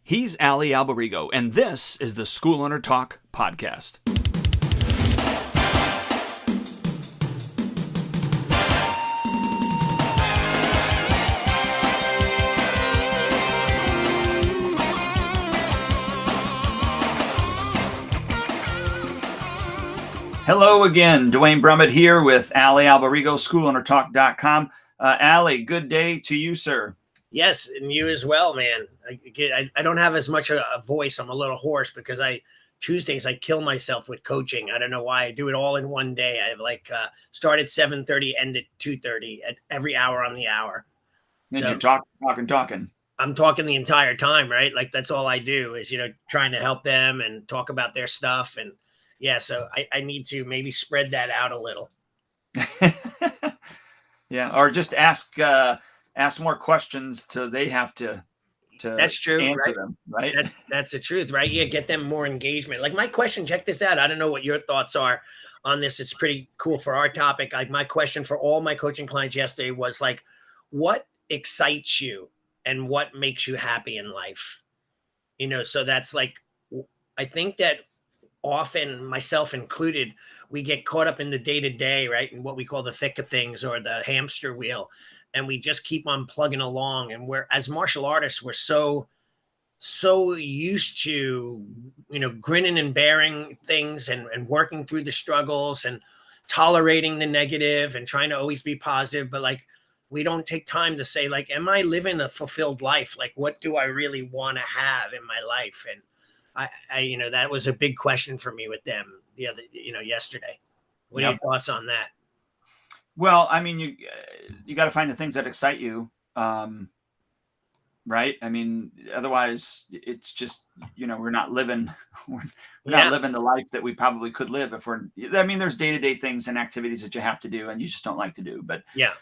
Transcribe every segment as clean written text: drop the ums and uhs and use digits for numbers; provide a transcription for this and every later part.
He's Ali Alberigo, and this is the School Owner Talk podcast. Hello again, Dwayne Brummett here with Ali Alberigo, SchoolOwnerTalk.com. Ali, good day to you, sir. Yes, and you as well, man. I don't have as much a voice. I'm a little hoarse because Tuesdays I kill myself with coaching. I don't know why. I do it all in one day. I have start at 7:30, end at 2:30 at every hour on the hour. And so, you're talking. I'm talking the entire time, right? Like that's all I do is, trying to help them and talk about their stuff. And yeah, so I need to maybe spread that out a little. Yeah, or just ask more questions so they have to that's true, answer right? them, right? That's the truth, right? Yeah, get them more engagement. Like my question, check this out. I don't know what your thoughts are on this. It's pretty cool for our topic. Like my question for all my coaching clients yesterday was like, what excites you and what makes you happy in life? So that's like, I think that often, myself included, we get caught up in the day-to-day, right? And what we call the thick of things or the hamster wheel. And we just keep on plugging along. And we're, as martial artists, we're so used to, grinning and bearing things and working through the struggles and tolerating the negative and trying to always be positive. But like, we don't take time to say, like, am I living a fulfilled life? Like, what do I really want to have in my life? And I that was a big question for me with them yesterday. What are your thoughts on that? Well, I mean, you got to find the things that excite you, right? I mean, otherwise it's just, we're not living, not living the life that we probably could live there's day-to-day things and activities that you have to do and you just don't like to do. But yeah,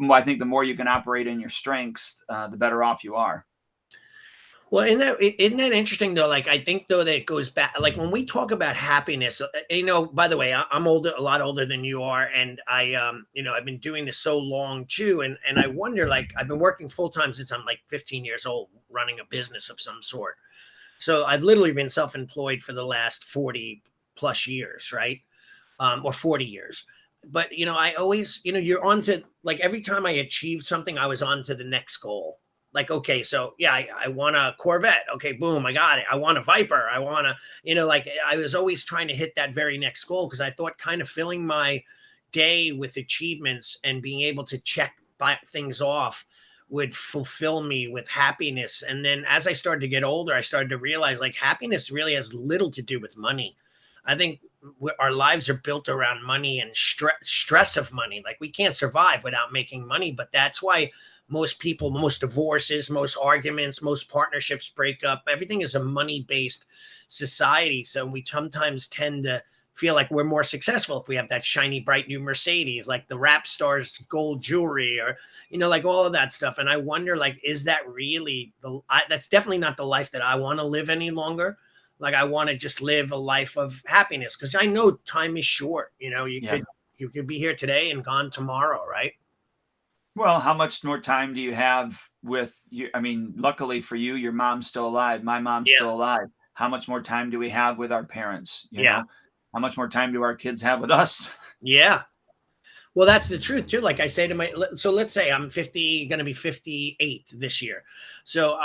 I think the more you can operate in your strengths, the better off you are. Well, isn't that interesting though? Like, I think though that it goes back, like when we talk about happiness, by the way, I'm a lot older than you are. And I've been doing this so long too. And I wonder, like, I've been working full time since I'm like 15 years old, running a business of some sort. So I've literally been self-employed for the last 40 plus years, right? Or 40 years. But, I always, you're on to, like, every time I achieved something, I was on to the next goal. Like, okay, so yeah, I want a Corvette. Okay, boom, I got it. I want a Viper. I want to, like I was always trying to hit that very next goal because I thought kind of filling my day with achievements and being able to check things off would fulfill me with happiness. And then as I started to get older, I started to realize like happiness really has little to do with money. I think our lives are built around money and stress of money. Like we can't survive without making money, but that's why most people, most divorces, most arguments, most partnerships break up. Everything is a money-based society. So we sometimes tend to feel like we're more successful if we have that shiny, bright new Mercedes, like the rap star's gold jewelry or, like all of that stuff. And I wonder, like, is that really that's definitely not the life that I want to live any longer. Like I want to just live a life of happiness because I know time is short. You could be here today and gone tomorrow, right? Well, how much more time do you have with you? I mean, luckily for you, your mom's still alive. My mom's still alive. How much more time do we have with our parents? You know, how much more time do our kids have with us? Yeah. Well, that's the truth too. Like I say so let's say I'm going to be 58 this year. So,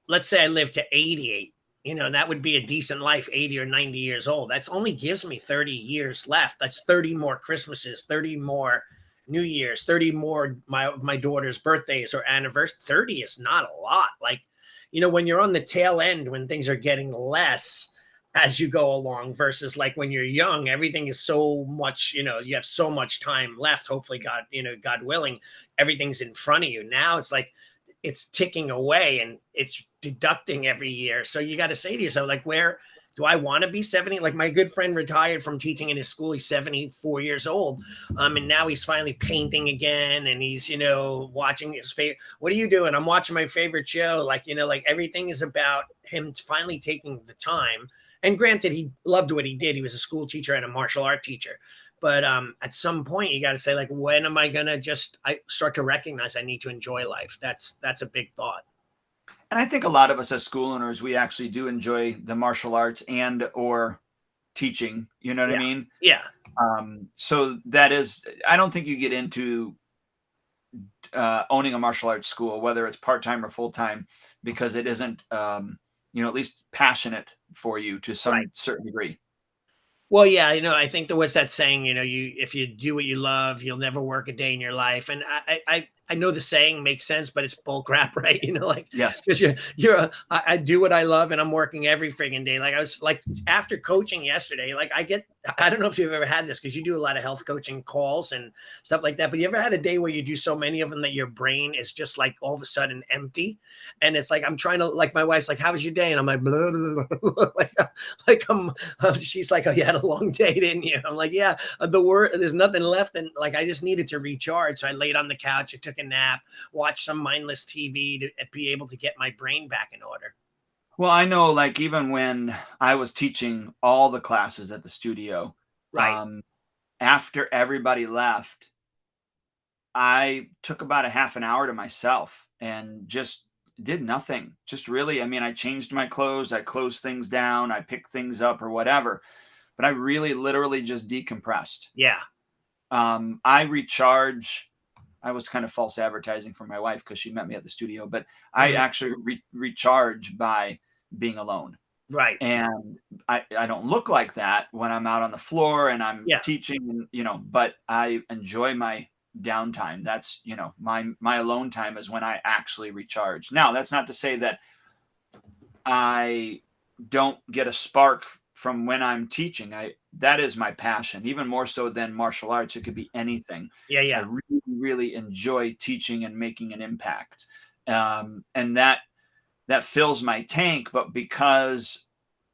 let's say I live to 88, that would be a decent life, 80 or 90 years old. That's only gives me 30 years left. That's 30 more Christmases, 30 more New Year's, 30 more my daughter's birthdays or anniversary. 30 is not a lot. Like, when you're on the tail end, when things are getting less as you go along versus like when you're young, everything is so much, you have so much time left. Hopefully God willing, everything's in front of you. Now it's like, it's ticking away and it's deducting every year. So you got to say to yourself, like, where do I want to be 70? Like my good friend retired from teaching in his school. He's 74 years old. And now he's finally painting again. And he's, watching his favorite. What are you doing? I'm watching my favorite show. Like, like everything is about him finally taking the time. And granted, he loved what he did. He was a school teacher and a martial art teacher. But at some point, you got to say, like, when am I going to I start to recognize I need to enjoy life? That's a big thought. And I think a lot of us as school owners, we actually do enjoy the martial arts and or teaching. You know what I Yeah. mean? Yeah. So that is, I don't think you get into owning a martial arts school, whether it's part time or full time, because it isn't, at least passionate for you to Right. some certain degree. Well, yeah, I think there was that saying, you if you do what you love, you'll never work a day in your life. And I know the saying makes sense, but it's bull crap, right? Like Yes. because I do what I love, and I'm working every friggin' day. Like I was like after coaching yesterday, like I don't know if you've ever had this because you do a lot of health coaching calls and stuff like that. But you ever had a day where you do so many of them that your brain is just like all of a sudden empty, and it's like I'm trying to like my wife's like, "How was your day?" And I'm like, blah, blah, blah, blah. Like she's like, "Oh, you had a long day, didn't you?" I'm like, "Yeah." There's nothing left, and like I just needed to recharge. So I laid on the couch, I took a nap, watched some mindless TV to be able to get my brain back in order. Well, I know, like, even when I was teaching all the classes at the studio, Right. um, after everybody left, I took about a half an hour to myself and just did nothing. Just really, I mean, I changed my clothes, I closed things down, I picked things up or whatever, but I really literally just decompressed. Yeah. I recharge. I was kind of false advertising for my wife because she met me at the studio, but I Mhm. actually recharge by being alone. Right. And I don't look like that when I'm out on the floor and I'm Yeah. teaching, and but I enjoy my downtime. That's, my alone time is when I actually recharge. Now, that's not to say that I don't get a spark from when I'm teaching. I That is my passion, even more so than martial arts. It could be anything. Yeah. I Yeah. really, really enjoy teaching and making an impact. And that fills my tank, but because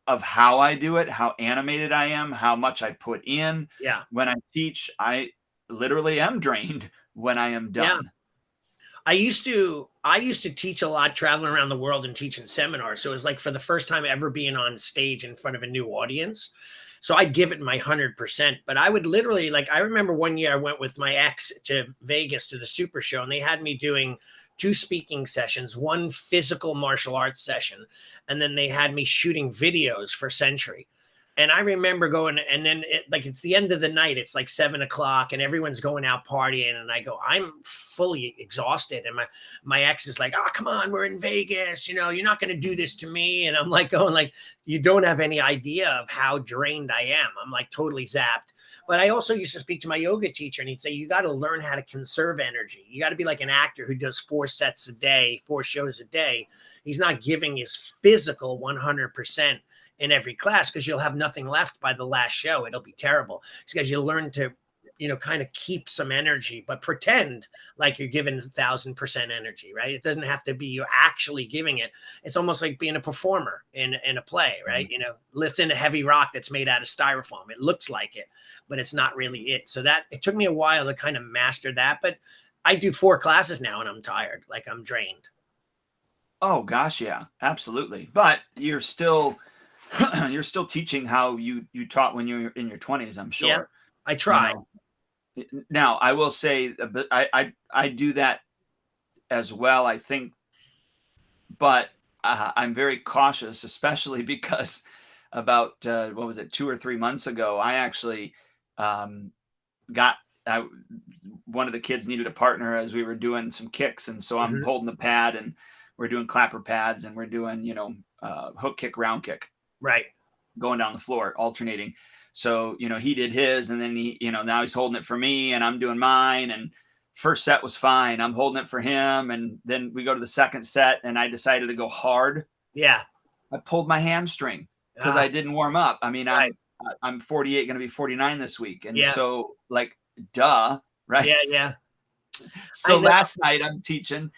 of how I do it, how animated I am, how much I put in Yeah. when I teach, I literally am drained when I am Yeah. done. I used to teach a lot traveling around the world and teaching seminars. So it was like for the first time ever being on stage in front of a new audience. So I'd give it my 100%. But I would literally like I remember one year I went with my ex to Vegas to the Super Show, and they had me doing two speaking sessions, one physical martial arts session, and then they had me shooting videos for Century. And I remember going, and then it's the end of the night. It's like 7 o'clock, and everyone's going out partying. And I go, I'm fully exhausted. And my ex is like, "Oh, come on, we're in Vegas. You're not going to do this to me." And I'm like, going, like, you don't have any idea of how drained I am. I'm like totally zapped. But I also used to speak to my yoga teacher, and he'd say, you got to learn how to conserve energy. You got to be like an actor who does 4 sets a day, 4 shows a day. He's not giving his physical 100% in every class because you'll have nothing left by the last show. It'll be terrible. It's because you learn to, kind of keep some energy, but pretend like you're giving 1,000% energy, right? It doesn't have to be you're actually giving it. It's almost like being a performer in a play, right? Lifting a heavy rock that's made out of styrofoam. It looks like it, but it's not really it. So that it took me a while to kind of master that. But I do 4 classes now and I'm tired, like I'm drained. Oh gosh, yeah, absolutely. But you're still you're still teaching how you taught when you were in your 20s, I'm Yeah, sure. I You try. know. Now, I will say, but I do that as well, I think, but I'm very cautious, especially because about what was it, 2 or 3 months ago, I actually um, got I, one of the kids needed a partner as we were doing some kicks, and so I'm Mhm. holding the pad, and we're doing clapper pads, and we're doing hook kick, round kick, Right. going down the floor, alternating. So, he did his, and then now he's holding it for me and I'm doing mine. And first set was fine. I'm holding it for him. And then we go to the second set and I decided to go hard. Yeah. I pulled my hamstring because Ah, I didn't warm up. I mean, right. I'm 48, going to be 49 this week. And Yeah. so like, duh. Right. Yeah. Yeah. So I know. last night I'm teaching,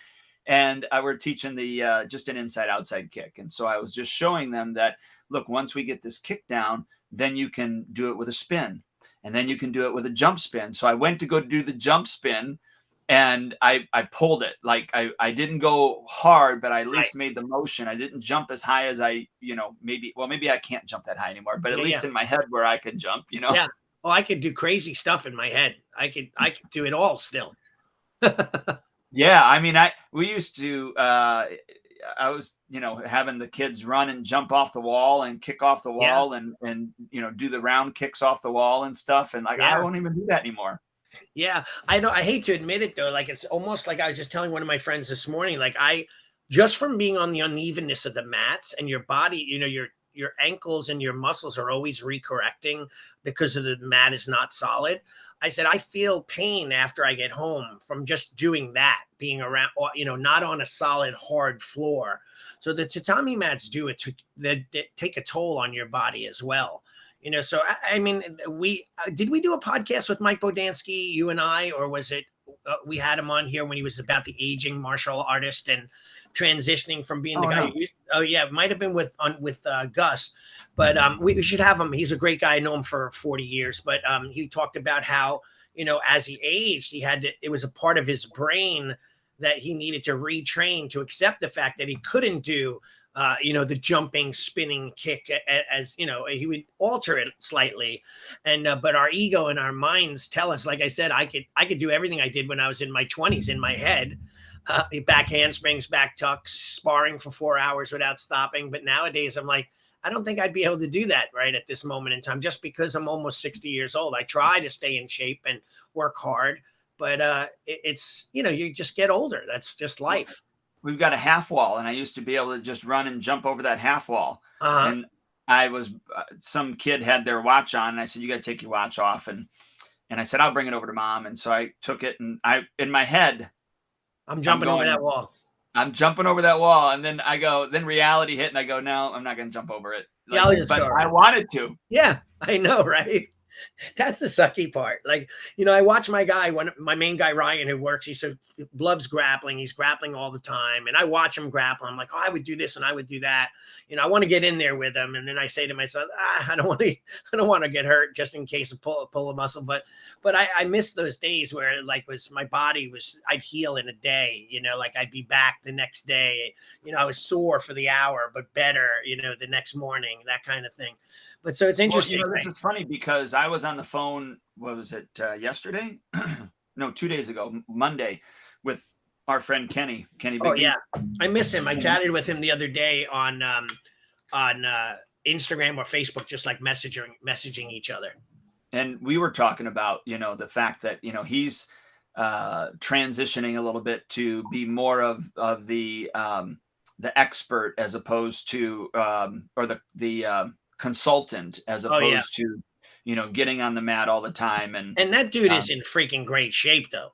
and we're teaching the just an inside outside kick. And so I was just showing them that, look, once we get this kick down, then you can do it with a spin, and then you can do it with a jump spin. So I went to go do the jump spin, and I pulled it. Like I didn't go hard, but I at Right. least made the motion. I didn't jump as high as maybe I can't jump that high anymore, but at Yeah. Yeah. least in my head where I could jump. Yeah. Oh, I could do crazy stuff in my head. I could do it all still. Yeah, I mean, we used to. I was, having the kids run and jump off the wall and kick off the Yeah. wall and do the round kicks off the wall and stuff. And like, I Yeah. won't even do that anymore. Yeah. I know. I hate to admit it though. Like it's almost like I was just telling one of my friends this morning, like just from being on the unevenness of the mats and your body, your ankles and your muscles are always recorrecting because of the mat is not solid. I said, I feel pain after I get home from just doing that, being around, not on a solid, hard floor. So the tatami mats do it they take a toll on your body as well. So I mean, did we do a podcast with Mike Bodansky, you and I, or was it, we had him on here when he was about the aging martial artist and transitioning from being the guy. No. Oh yeah, it might have been with Gus, but we should have him. He's a great guy. I know him for 40 years, but he talked about how as he aged, it was a part of his brain that he needed to retrain to accept the fact that he couldn't do the jumping, spinning kick as he would alter it slightly. And but our ego and our minds tell us, like I said, I could do everything I did when I was in my 20s in my head. Back handsprings, back tucks, sparring for 4 hours without stopping. But nowadays I'm like, I don't think I'd be able to do that right at this moment in time, just because I'm almost 60 years old. I try to stay in shape and work hard, but it's, you just get older. That's just life. We've got a half wall, and I used to be able to just run and jump over that half wall. And I was, some kid had their watch on, and I said, you got to take your watch off. And I said, I'll bring it over to mom. And so I took it, and in my head, I'm jumping over that wall. I'm jumping over that wall. And then then reality hit, and I go, no, I'm not going to jump over it. But I wanted to. Yeah, I know, right? That's the sucky part. Like, I watch my main guy, Ryan, who works, he loves grappling. He's grappling all the time. And I watch him grapple. I'm like, oh, I would do this and I would do that. I want to get in there with him. And then I say to myself, I don't want to get hurt just in case of pull a muscle. But I miss those days where my body I'd heal in a day, like I'd be back the next day. I was sore for the hour, but better, the next morning, that kind of thing. But so it's interesting. Well, it's funny because I was on the phone, what was it, yesterday? No, 2 days ago, Monday, with our friend Kenny. Oh, yeah. I miss him. I chatted with him the other day on Instagram or Facebook, just like messaging each other. And we were talking about, the fact that, he's transitioning a little bit to be more of the expert as opposed to, or the consultant as opposed to getting on the mat all the time. And that dude is in freaking great shape though.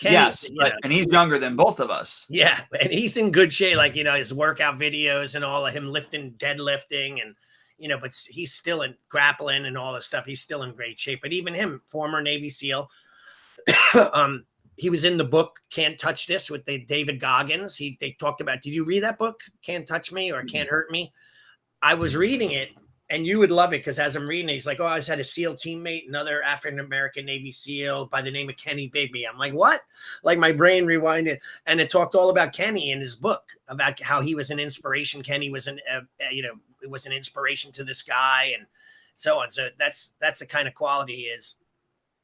Yes, and he's younger than both of us. Yeah, and he's in good shape, like his workout videos and all of him lifting, deadlifting, and but he's still in grappling and all this stuff. He's still in great shape. But even him, former Navy SEAL, he was in the book Can't Touch This with David Goggins. They talked about, did you read that book, Can't Touch Me or Can't Hurt Me? I was reading it, and you would love it because as I'm reading it, he's like, oh, I just had a SEAL teammate, another African-American Navy SEAL by the name of Kenny Bigby. I'm like, what? Like my brain rewinded, and it talked all about Kenny in his book, about how he was an inspiration. Kenny was it was an inspiration to this guy and so on. So that's the kind of quality he is.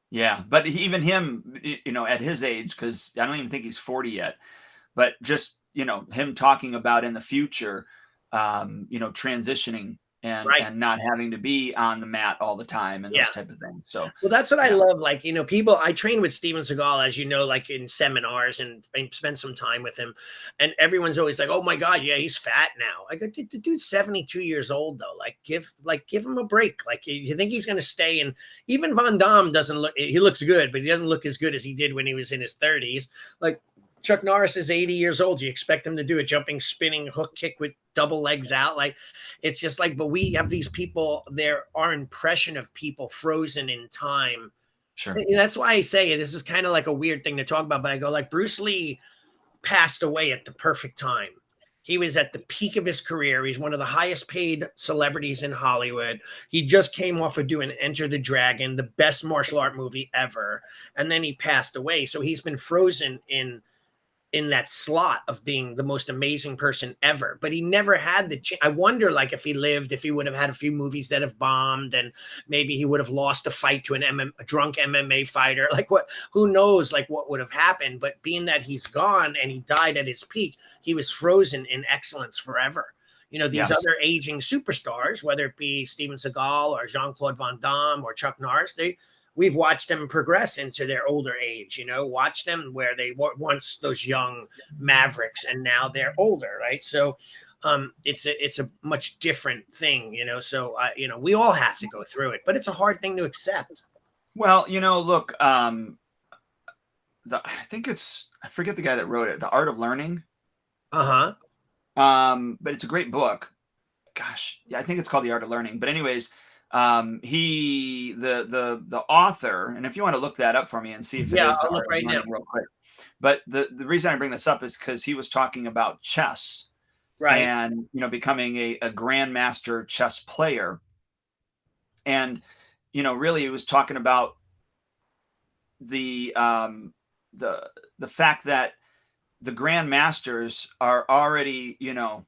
Yeah, but even him, at his age, because I don't even think he's 40 yet, but just, him talking about in the future, transitioning and not having to be on the mat all the time and those type of things. So, well, that's what I love. Like, people, I train with Steven Seagal, as like in seminars and spend some time with him. And everyone's always like, oh my God, yeah, he's fat now. I go, the dude's 72 years old though. Like give him a break. Like you think he's going to stay? And even Van Damme he looks good, but he doesn't look as good as he did when he was in his 30s. Like, Chuck Norris is 80 years old. You expect him to do a jumping, spinning hook kick with double legs out? Like, it's just like, but we have these people, our impression of people frozen in time. Sure. And that's why I say this is kind of like a weird thing to talk about, but I go like, Bruce Lee passed away at the perfect time. He was at the peak of his career. He's one of the highest paid celebrities in Hollywood. He just came off of doing Enter the Dragon, the best martial art movie ever. And then he passed away. So he's been frozen in in that slot of being the most amazing person ever, but he never had the chance. I wonder, like, if he lived, if he would have had a few movies that have bombed, and maybe he would have lost a fight to a drunk MMA fighter. Like, what? Who knows? Like, what would have happened? But being that he's gone and he died at his peak, he was frozen in excellence forever. You know, these Yes. other aging superstars, whether it be Steven Seagal or Jean-Claude Van Damme or Chuck Norris, we've watched them progress into their older age, you know, watch them where they were once those young mavericks and now they're older, right? So it's a much different thing, you know. So you know, we all have to go through it, but it's a hard thing to accept. Well, you know, look, I think I forget the guy that wrote it, The Art of Learning. Uh-huh. But it's a great book. Gosh, yeah, I think it's called The Art of Learning. But anyways, the author, and if you want to look that up for me and see if it is The I'll look Art of right now. Learning real quick. But the reason I bring this up is because he was talking about chess, Right. and you know, becoming a grandmaster chess player, and you know, really, he was talking about the the fact that the grandmasters are already, you know,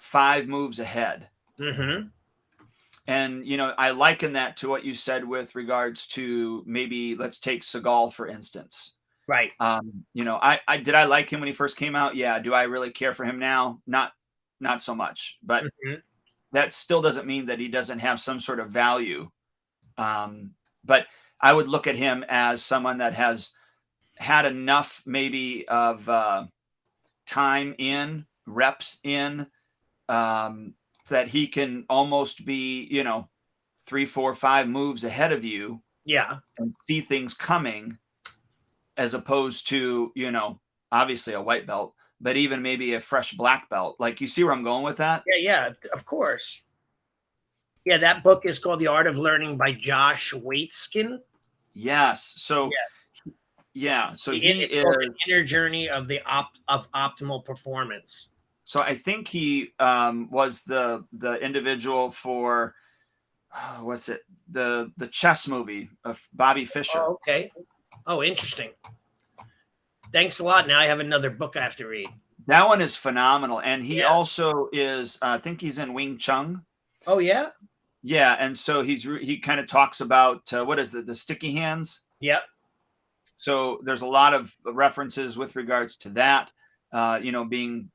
5 moves ahead. Mm-hmm. And, you know, I liken that to what you said with regards to, maybe let's take Seagal, for instance. Right. You know, I did I like him when he first came out? Yeah. Do I really care for him now? Not so much. But Mm-hmm. that still doesn't mean that he doesn't have some sort of value. But I would look at him as someone that has had enough, maybe, of time in, reps in, that he can almost be, you know, 3, 4, 5 moves ahead of you Yeah. and see things coming, as opposed to, you know, obviously a white belt, but even maybe a fresh black belt. Like, you see where I'm going with that? Yeah, of course. Yeah, that book is called The Art of Learning by Josh Waitzkin. Yes. So, Yeah. yeah. So he It's called is. The Inner Journey of of Optimal Performance. So I think he was the individual for, what's it, the chess movie of Bobby Fischer. Oh, okay. Oh, interesting. Thanks a lot. Now I have another book I have to read. That one is phenomenal, and he Yeah. also is. I think he's in Wing Chun. Oh, yeah. Yeah, and so he kind of talks about, what is the sticky hands. Yep. So there's a lot of references with regards to that. You know, being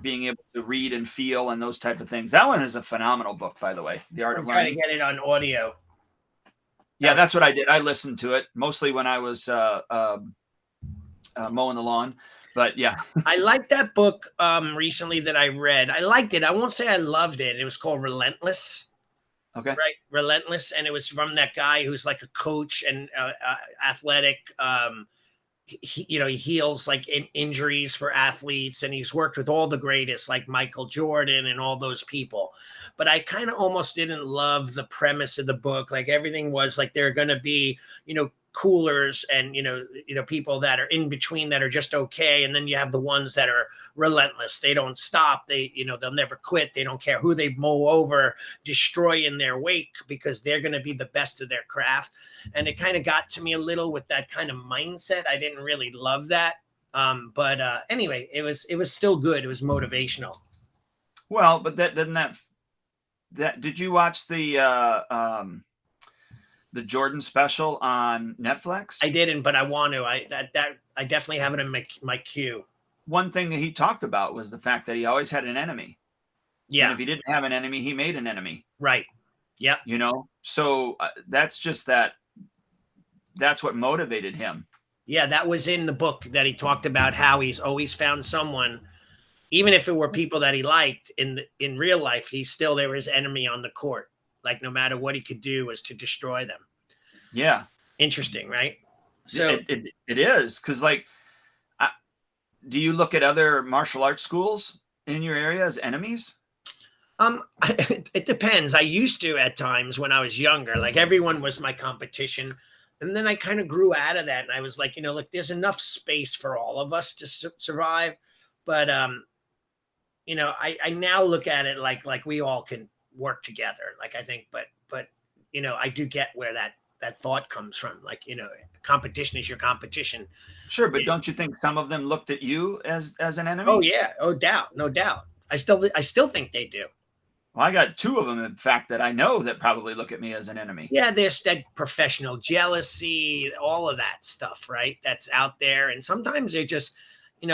able to read and feel and those type of things. That one is a phenomenal book, by the way. The Art of I'm trying to Learning. get it on audio. Yeah, that's what I did. I listened to it mostly when I was mowing the lawn. But yeah, I liked that book recently that I read. I liked it. I won't say I loved it. It was called Relentless. okay. Right, Relentless, and it was from that guy who's like a coach and athletic. You know, he heals like injuries for athletes, and he's worked with all the greatest, like Michael Jordan and all those people. But I kind of almost didn't love the premise of the book. Like, everything was like they're going to be, you know, coolers, and people that are in between that are just okay, and then you have the ones that are relentless. They don't stop. They'll never quit. They don't care who they mow over, destroy in their wake, because they're going to be the best of their craft. And it kind of got to me a little with that kind of mindset. I didn't really love that. But anyway, it was still good. It was motivational. Well, but that doesn't that did you watch the Jordan special on Netflix? I didn't, but I want to. I definitely have it in my queue. One thing that he talked about was the fact that he always had an enemy. And Yeah. if he didn't have an enemy, he made an enemy. Right. Yep. You know? So that's what motivated him. Yeah, that was in the book that he talked about, how he's always found someone, even if it were people that he liked in real life, there was enemy on the court. Like, no matter what he could do was to destroy them. Yeah. Interesting, right? So it is, because, like, do you look at other martial arts schools in your area as enemies? It depends. I used to at times when I was younger. Like, everyone was my competition. And then I kind of grew out of that. And I was like, look, there's enough space for all of us to survive. But, I now look at it like we all can work together. Like, I think, but, I do get where that thought comes from. Like, competition is your competition. Sure, but don't you think some of them looked at you as an Oh enemy? yeah, oh doubt, no doubt. I still think they do. Well, I got two of them, in fact, that I know that probably look at me as an enemy. Yeah, there's that professional jealousy, all of that stuff, right? That's out there. And sometimes they just,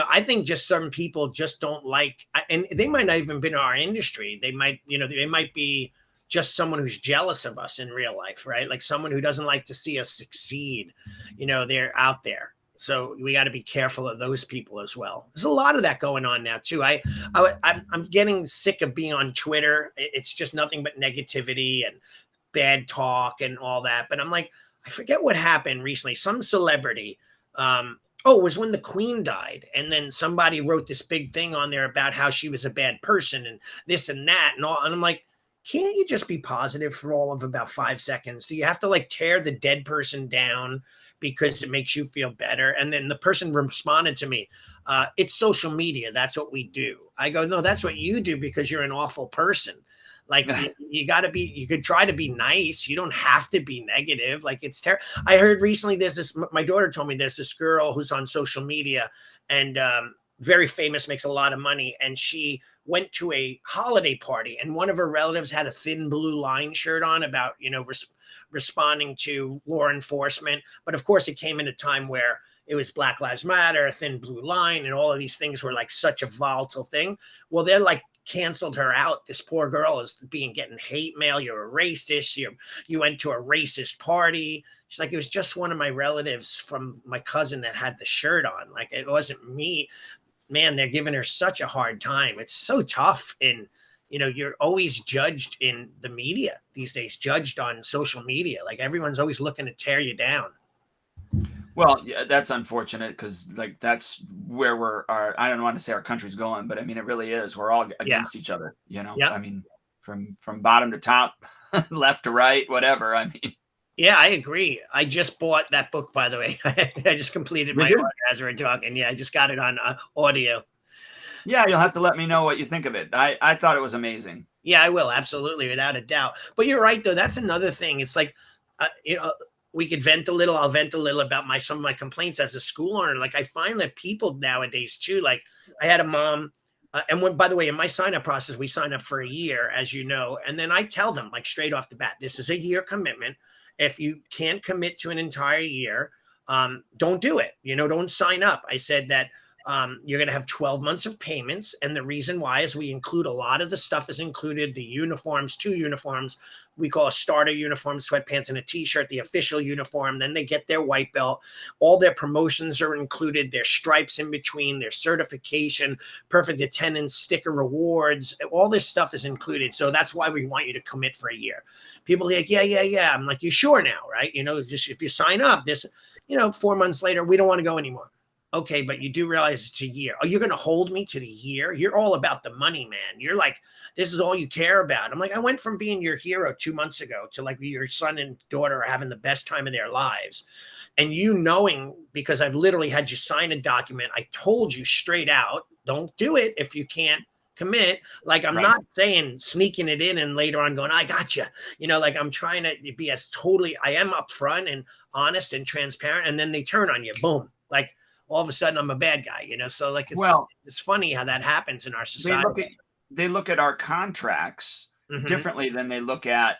I think just some people just don't like, and they might not even be in our industry. They might be just someone who's jealous of us in real life, right? Like someone who doesn't like to see us succeed. They're out there. So we got to be careful of those people as well. There's a lot of that going on now too. I'm getting sick of being on Twitter. It's just nothing but negativity and bad talk and all that. But I'm like, I forget what happened recently. Some celebrity, it was when the Queen died. And then somebody wrote this big thing on there about how she was a bad person and this and that and all. And I'm like, can't you just be positive for all of about 5 seconds? Do you have to like tear the dead person down because it makes you feel better? And then the person responded to me, it's social media. That's what we do. I go, no, that's what you do because you're an awful person. Like you could try to be nice. You don't have to be negative. Like it's terrible. I heard recently my daughter told me there's this girl who's on social media and very famous, makes a lot of money. And she went to a holiday party and one of her relatives had a Thin Blue Line shirt on about, responding to law enforcement. But of course it came in a time where it was Black Lives Matter, Thin Blue Line, and all of these things were like such a volatile thing. Well, they're like canceled her out. This poor girl is getting hate mail. You're a racist. You went to a racist party. She's like, it was just one of my relatives from my cousin that had the shirt on. Like it wasn't me. Man, they're giving her such a hard time. It's so tough. And, you're always judged in the media these days, judged on social media. Like everyone's always looking to tear you down. Well, yeah, that's unfortunate because like that's where I don't want to say our country's going, but I mean, it really is. We're all against each other, Yep. I mean, from bottom to top, left to right, whatever. I mean, yeah, I agree. I just bought that book, by the way. I just completed my order as we're talking. Yeah, I just got it on audio. Yeah, you'll have to let me know what you think of it. I thought it was amazing. Yeah, I will. Absolutely. Without a doubt. But you're right, though. That's another thing. It's like, we could vent a little. I'll vent a little about some of my complaints as a school owner. Like I find that people nowadays too, like I had a mom and by the way, in my sign up process, we sign up for a year, as you know, and then I tell them like straight off the bat, this is a year commitment. If you can't commit to an entire year, don't do it. Don't sign up. I said that you're going to have 12 months of payments. And the reason why is we include a lot of the stuff is included, the uniforms, 2 uniforms. We call a starter uniform, sweatpants and a t-shirt, the official uniform. Then they get their white belt. All their promotions are included, their stripes in between, their certification, perfect attendance, sticker rewards. All this stuff is included. So that's why we want you to commit for a year. People are like, yeah. I'm like, you sure now, right? Just if you sign up, 4 months later, we don't want to go anymore. Okay, but you do realize it's a year. Oh, you're going to hold me to the year? You're all about the money, man. You're like, this is all you care about. I'm like, I went from being your hero 2 months ago to like your son and daughter are having the best time of their lives. And knowing, because I've literally had you sign a document, I told you straight out, don't do it if you can't commit. Like I'm not saying sneaking it in and later on going, I got you. Like I'm trying to be I am upfront and honest and transparent. And then they turn on you. Boom. Like, all of a sudden I'm a bad guy, So like, it's funny how that happens in our society. They look at our contracts differently than they look at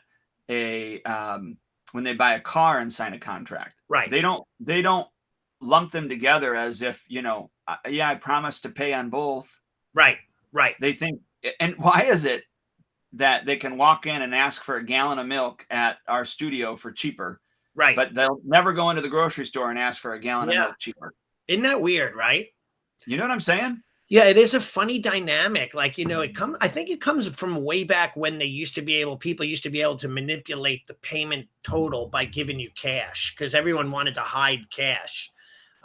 when they buy a car and sign a contract. Right. They don't lump them together as if, I promised to pay on both. Right. They think, and why is it that they can walk in and ask for a gallon of milk at our studio for cheaper? Right. But they'll never go into the grocery store and ask for a gallon of milk cheaper. Isn't that weird, right? You know what I'm saying? Yeah, it is a funny dynamic. Like, I think it comes from way back when people used to be able to manipulate the payment total by giving you cash because everyone wanted to hide cash.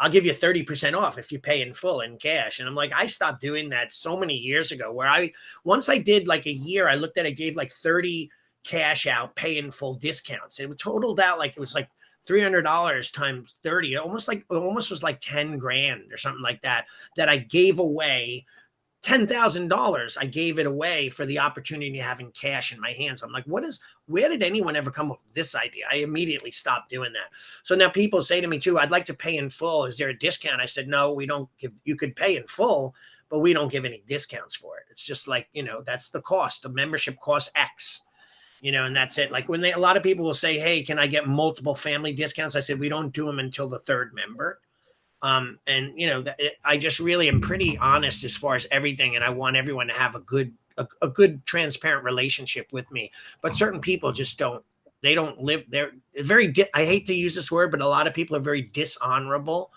I'll give you 30% off if you pay in full in cash. And I'm like, I stopped doing that so many years ago where once I did like a year, I gave like 30 cash out, pay in full discounts. It totaled out like it was like $300 times 30, almost was like 10 grand or something like that I gave away $10,000. I gave it away for the opportunity of having cash in my hands. I'm like, where did anyone ever come up with this idea? I immediately stopped doing that. So now people say to me too, I'd like to pay in full. Is there a discount? I said, no, we don't give, you could pay in full, but we don't give any discounts for it. It's just like, that's the cost. The membership costs X, and that's it. Like a lot of people will say, hey, can I get multiple family discounts? I said, we don't do them until the third member. I just really am pretty honest as far as everything. And I want everyone to have a good transparent relationship with me, but certain people just they don't live. They're very, I hate to use this word, but a lot of people are very dishonorable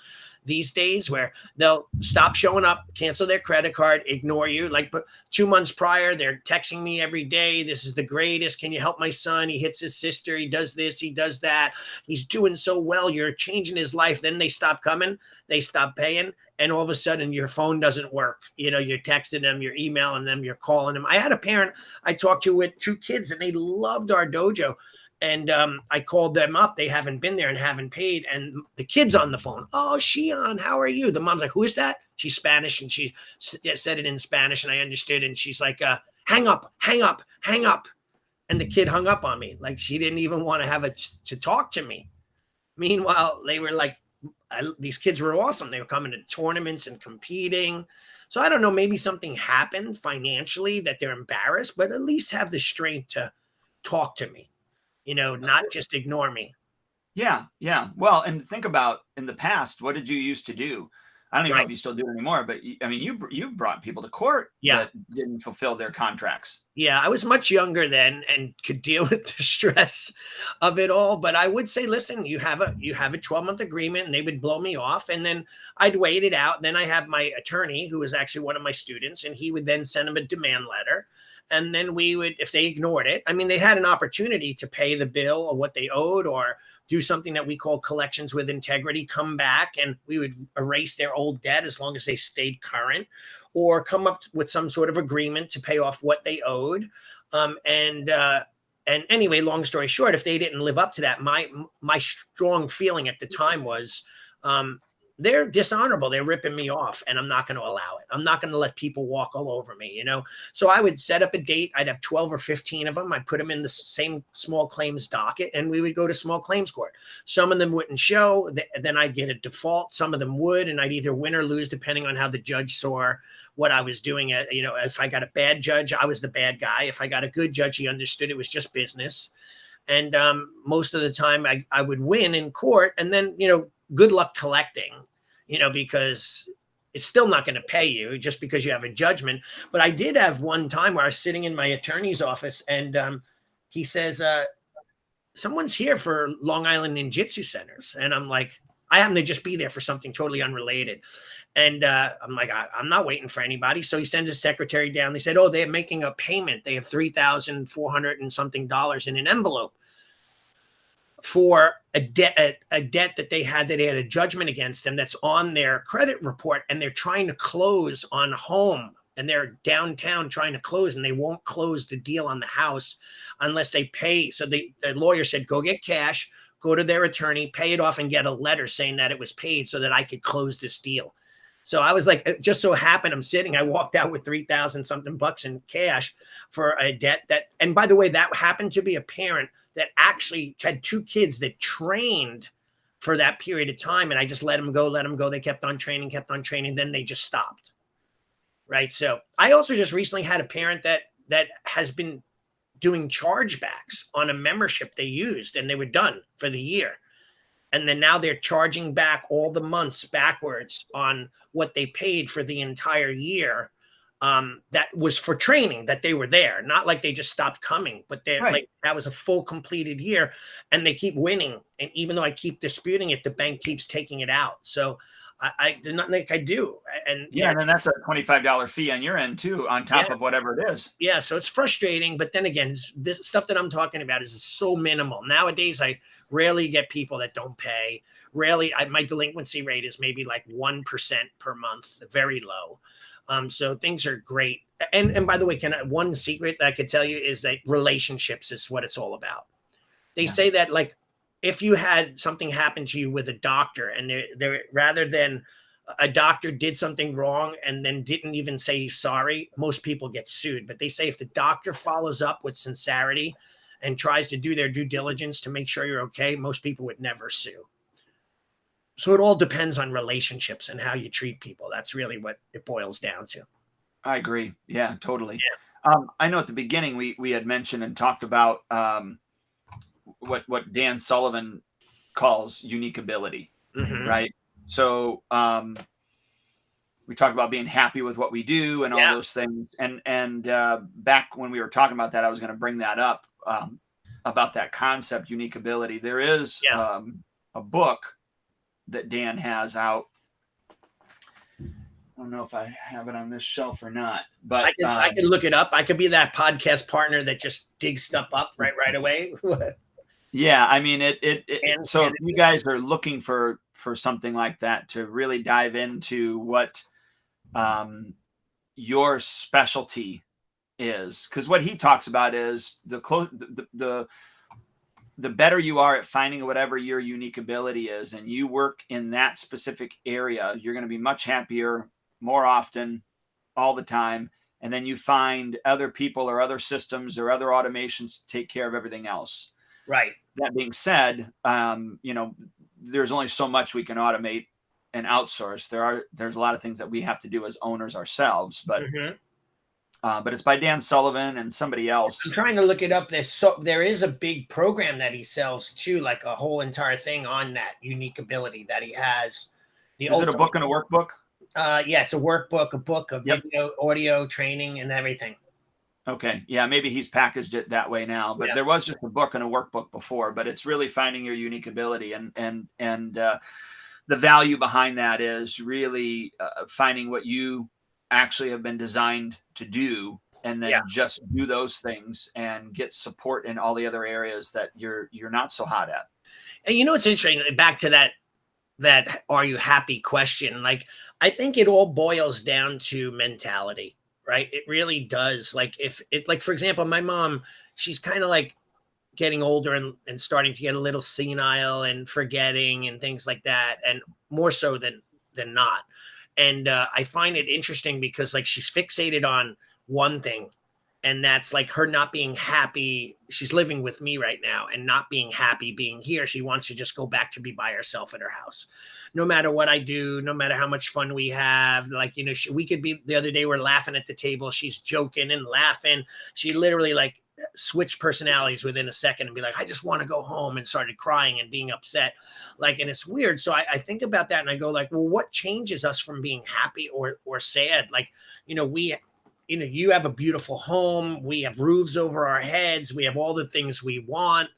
these days, where they'll stop showing up, cancel their credit card, ignore you. Like 2 months prior, they're texting me every day. This is the greatest. Can you help my son? He hits his sister. He does this. He does that. He's doing so well. You're changing his life. Then they stop coming. They stop paying. And all of a sudden your phone doesn't work. You're texting them, you're emailing them, you're calling them. I had a parent I talked to with 2 kids, and they loved our dojo. And I called them up. They haven't been there and haven't paid. And the kid's on the phone. Oh, Shion, how are you? The mom's like, who is that? She's Spanish. And she said it in Spanish, and I understood. And she's like, hang up, hang up, hang up. And the kid hung up on me. Like, she didn't even want to to talk to me. Meanwhile, they were like, these kids were awesome. They were coming to tournaments and competing. So I don't know, maybe something happened financially that they're embarrassed, but at least have the strength to talk to me. Not just ignore me. Yeah. Yeah. Well, and think about in the past, what did you used to do? I don't even know if you still do it anymore, but I mean, you've brought people to court that didn't fulfill their contracts. Yeah. I was much younger then and could deal with the stress of it all. But I would say, listen, you have a 12-month agreement, and they would blow me off. And then I'd wait it out. Then I have my attorney, who was actually one of my students, and he would then send them a demand letter. And then we would, if they ignored it, I mean, they had an opportunity to pay the bill or what they owed, or do something that we call collections with integrity, come back, and we would erase their old debt as long as they stayed current, or come up with some sort of agreement to pay off what they owed. And anyway, long story short, if they didn't live up to that, my strong feeling at the time was, they're dishonorable. They're ripping me off, and I'm not going to allow it. I'm not going to let people walk all over me, So I would set up a date. I'd have 12 or 15 of them. I'd put them in the same small claims docket, and we would go to small claims court. Some of them wouldn't show. Then I'd get a default. Some of them would, and I'd either win or lose depending on how the judge saw what I was doing. If I got a bad judge, I was the bad guy. If I got a good judge, he understood it was just business. And most of the time I would win in court, and then, good luck collecting, because it's still not going to pay you just because you have a judgment. But I did have one time where I was sitting in my attorney's office, and he says, someone's here for Long Island Ninjutsu Centers. And I'm like, I happen to just be there for something totally unrelated. And I'm like, I'm not waiting for anybody. So he sends his secretary down. They said, oh, they're making a payment. They have $3,400 and something in an envelope for a debt that they had a judgment against them that's on their credit report, and they're trying to close on home, and they're downtown trying to close, and they won't close the deal on the house unless they pay. So the lawyer said, go get cash, go to their attorney, pay it off, and get a letter saying that it was paid so that I could close this deal. So I was like, it just so happened I walked out with 3,000 something bucks in cash for a debt and by the way, that happened to be a parent that actually had 2 kids that trained for that period of time. And I just let them go. They kept on training. Then they just stopped. Right. So I also just recently had a parent that has been doing chargebacks on a membership they used, and they were done for the year. And then now they're charging back all the months backwards on what they paid for the entire year. That was for training, that they were there, not like they just stopped coming, but they're like, that was a full completed year, and they keep winning. And even though I keep disputing it, the bank keeps taking it out. So I did not think I do. And and then that's a $25 fee on your end too, on top of whatever it is. Yeah. So it's frustrating, but then again, this stuff that I'm talking about is so minimal. Nowadays, I rarely get people that don't pay. My delinquency rate is maybe like 1% per month, very low. So things are great. And by the way, one secret that I could tell you is that relationships is what it's all about. They say that, like, if you had something happen to you with a doctor, and they're rather than a doctor did something wrong and then didn't even say sorry, most people get sued. But they say if the doctor follows up with sincerity and tries to do their due diligence to make sure you're okay, most people would never sue. So it all depends on relationships and how you treat people. That's really what it boils down to. I agree. Yeah, totally. Yeah. I know at the beginning we had mentioned and talked about what Dan Sullivan calls unique ability, Mm-hmm. right? So we talked about being happy with what we do and all those things. And back when we were talking about that, I was going to bring that up about that concept, unique ability. There is a book that Dan has out. I don't know if I have it on this shelf or not, but I can look it up. I could be that podcast partner that just digs stuff up right away. Yeah, I mean so if you guys are looking for something like that to really dive into what your specialty is, because what he talks about is the better you are at finding whatever your unique ability is, and you work in that specific area, you're going to be much happier more often, all the time. And then you find other people or other systems or other automations to take care of everything else. Right. That being said, there's only so much we can automate and outsource. There's a lot of things that we have to do as owners ourselves, but it's by Dan Sullivan and somebody else. I'm trying to look it up. There is a big program that he sells too, like a whole entire thing on that unique ability that he has. Is it a book and a workbook? Yeah, it's a workbook, a book of video, audio training, and everything. Okay. Yeah, maybe he's packaged it that way now, but there was just a book and a workbook before, but it's really finding your unique ability and the value behind that is really finding what you actually have been designed to do and then just do those things and get support in all the other areas that you're not so hot at. And it's interesting, back to that are you happy question. Like, I think it all boils down to mentality, right? It really does. Like, for example, my mom, she's kind of like getting older and starting to get a little senile and forgetting and things like that. And more so than not. And I find it interesting because like she's fixated on one thing, and that's like her not being happy. She's living with me right now and not being happy being here. She wants to just go back to be by herself at her house. No matter what I do, no matter how much fun we have, like, we could be, the other day we're laughing at the table. She's joking and laughing. She literally like switched personalities within a second and be like, I just want to go home, and started crying and being upset. Like, and it's weird. So I think about that and I go like, well, what changes us from being happy or sad? Like, you have a beautiful home. We have roofs over our heads. We have all the things we want.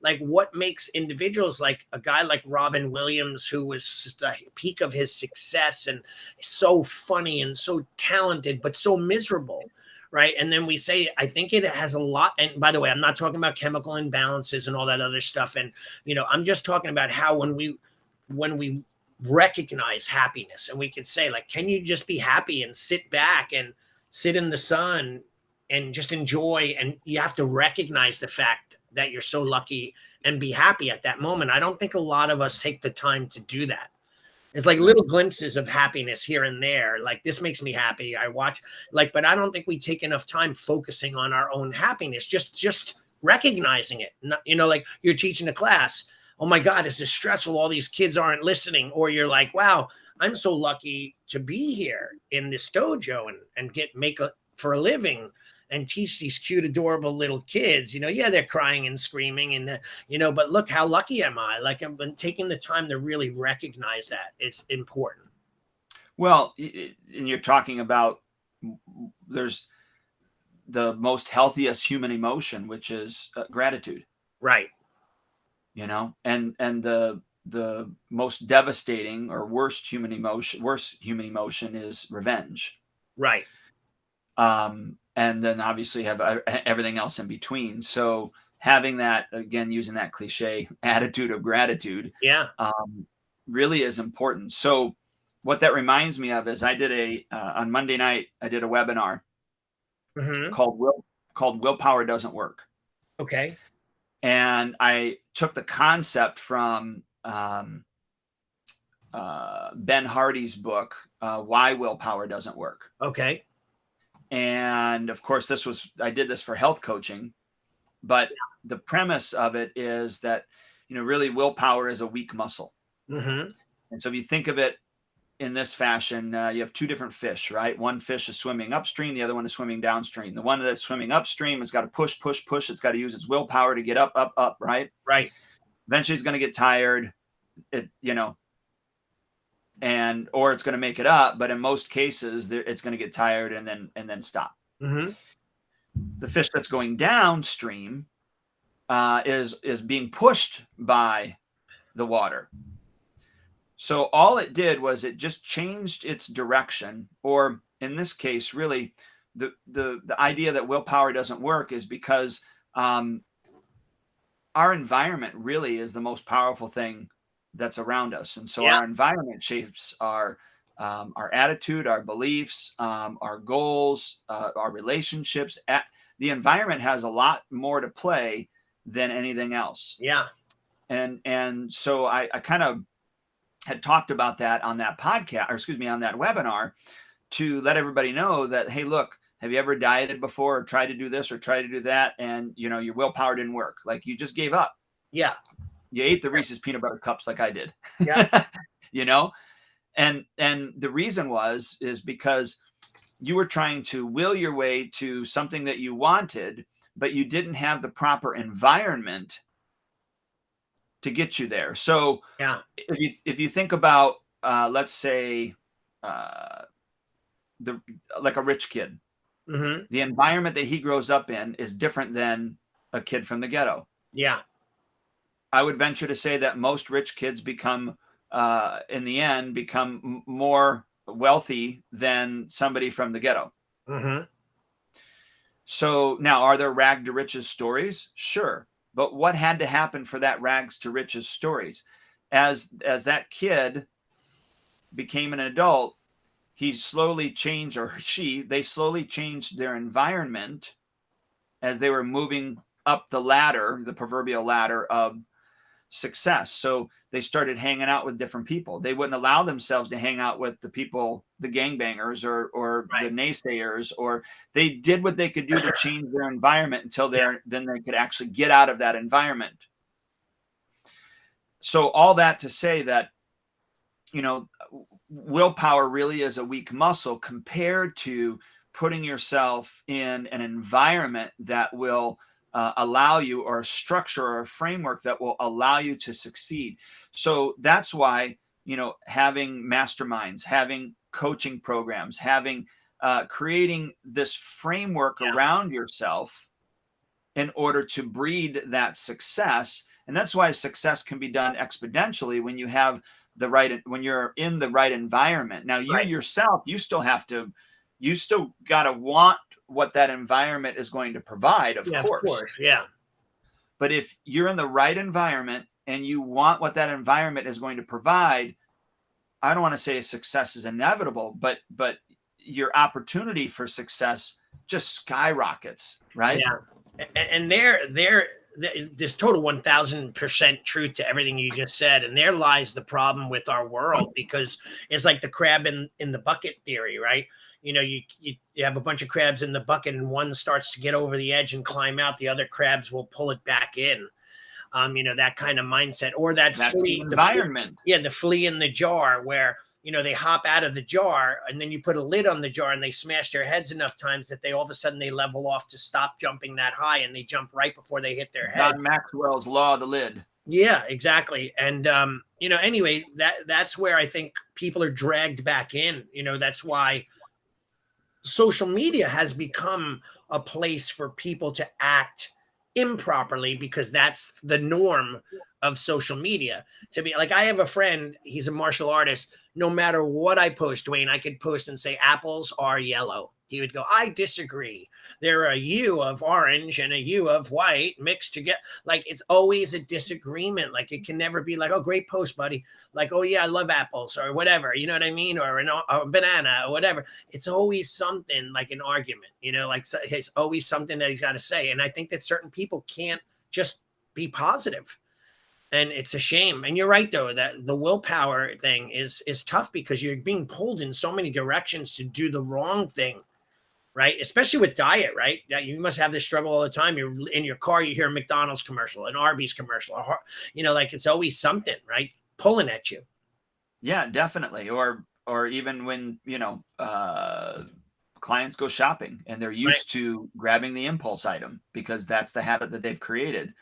Like, what makes individuals like a guy like Robin Williams, who was the peak of his success and so funny and so talented, but so miserable, right? And then we say, I think it has a lot. And by the way, I'm not talking about chemical imbalances and all that other stuff. And, I'm just talking about how when we recognize happiness and we could say, like, can you just be happy and sit back and sit in the sun and just enjoy? And you have to recognize the fact that you're so lucky and be happy at that moment. I don't think a lot of us take the time to do that. It's like little glimpses of happiness here and there. Like, this makes me happy. I watch, like, but I don't think we take enough time focusing on our own happiness, just recognizing it. Not, like you're teaching a class. Oh my God, this is stressful. All these kids aren't listening. Or you're like, wow, I'm so lucky to be here in this dojo and make for a living and teach these cute, adorable little kids. They're crying and screaming and, but look, how lucky am I? Like, I've been taking the time to really recognize that. It's important. Well, and you're talking about, there's the most healthiest human emotion, which is gratitude. Right. And the most devastating or worst human emotion is revenge. Right. And then obviously have everything else in between. So having that, again, using that cliche attitude of gratitude, really is important. So what that reminds me of is I did on Monday night, I did a webinar called Willpower Doesn't Work. Okay. And I took the concept from Ben Hardy's book, Why Willpower Doesn't Work. Okay. And of course, I did this for health coaching, but the premise of it is that, really willpower is a weak muscle. Mm-hmm. And so if you think of it in this fashion, you have two different fish, right? One fish is swimming upstream, the other one is swimming downstream. The one that's swimming upstream has got to push, push, push. It's got to use its willpower to get up, up, up, right? Right. Eventually it's going to get tired, or it's going to make it up. But in most cases, it's going to get tired and then stop. Mm-hmm. The fish that's going downstream is being pushed by the water. So all it did was it just changed its direction, or in this case, really, the idea that willpower doesn't work is because our environment really is the most powerful thing that's around us, and so our environment shapes our attitude, our beliefs, our goals, our relationships. The environment has a lot more to play than anything else. Yeah, and so I kind of had talked about that on that podcast, on that webinar, to let everybody know that, hey, look, have you ever dieted before or tried to do this or tried to do that? And, your willpower didn't work. Like, you just gave up. Yeah. You ate the Reese's peanut butter cups like I did. Yeah. And the reason is because you were trying to will your way to something that you wanted, but you didn't have the proper environment to get you there. So if you think about, let's say, like a rich kid, mm-hmm. the environment that he grows up in is different than a kid from the ghetto. Yeah. I would venture to say that most rich kids become more wealthy than somebody from the ghetto. Mm-hmm. So now, are there rag to riches stories? Sure. But what had to happen for that rags to riches stories? As that kid became an adult, they slowly changed their environment as they were moving up the ladder, the proverbial ladder of success. So they started hanging out with different people. They wouldn't allow themselves to hang out with the people, the gangbangers or the naysayers, or they did what they could do to change their environment until then they could actually get out of that environment. So all that to say that, willpower really is a weak muscle compared to putting yourself in an environment that will allow you, or a structure or a framework that will allow you to succeed. So that's why, having masterminds, having coaching programs, creating this framework around yourself in order to breed that success. And that's why success can be done exponentially when you're in the right environment. Now, yourself, you still got to want what that environment is going to provide, of course. Yeah. But if you're in the right environment and you want what that environment is going to provide, I don't want to say success is inevitable, but your opportunity for success just skyrockets, right? Yeah. And there's total 1000% truth to everything you just said. And there lies the problem with our world, because it's like the crab in the bucket theory, right? You have a bunch of crabs in the bucket and one starts to get over the edge and climb out. The other crabs will pull it back in. That kind of mindset, or that's flea, the environment. The flea in the jar where, they hop out of the jar and then you put a lid on the jar and they smash their heads enough times that all of a sudden they level off to stop jumping that high, and they jump right before they hit their head. John Maxwell's law of the lid. Yeah, exactly. And, anyway, that's where I think people are dragged back in. That's why social media has become a place for people to act improperly, because that's the norm of social media. To be like, I have a friend, he's a martial artist. No matter what I post, Dwayne, I could post and say apples are yellow. He would go, I disagree. They're a hue of orange and a hue of white mixed together. Like, it's always a disagreement. Like, it can never be like, oh, great post, buddy. Like, oh yeah, I love apples, or whatever. You know what I mean? Or a banana or whatever. It's always something, like an argument, like it's always something that he's got to say. And I think that certain people can't just be positive. And it's a shame. And you're right though, that the willpower thing is tough because you're being pulled in so many directions to do the wrong thing, right? Especially with diet, right? Yeah, you must have this struggle all the time. You're in your car, you hear a McDonald's commercial, an Arby's commercial, like it's always something, right? Pulling at you. Yeah, definitely. Or even when, clients go shopping and they're Right. used to grabbing the impulse item because that's the habit that they've created.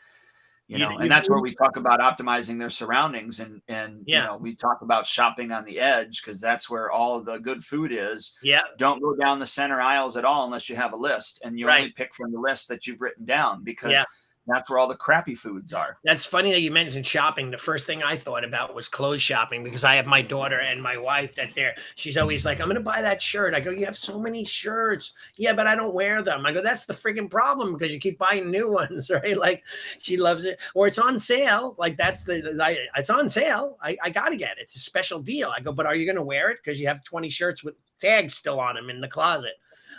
And that's where You we talk about optimizing their surroundings, and yeah, we talk about shopping on the edge because that's where all of the good food is. yeah, Don't go down the center aisles at all unless you have a list, and you right. only pick from the list that you've written down Yeah. because that's where all the crappy foods are. That's funny that you mentioned shopping. The first thing I thought about was clothes shopping because I have my daughter and my wife that she's always like, I'm going to buy that shirt. I go, you have so many shirts. Yeah, but I don't wear them. I go, that's the friggin' problem because you keep buying new ones, right? Like she loves it. Or it's on sale. Like it's on sale. I got to get it. It's a special deal. I go, but are you going to wear it? Because you have 20 shirts with tags still on them in the closet.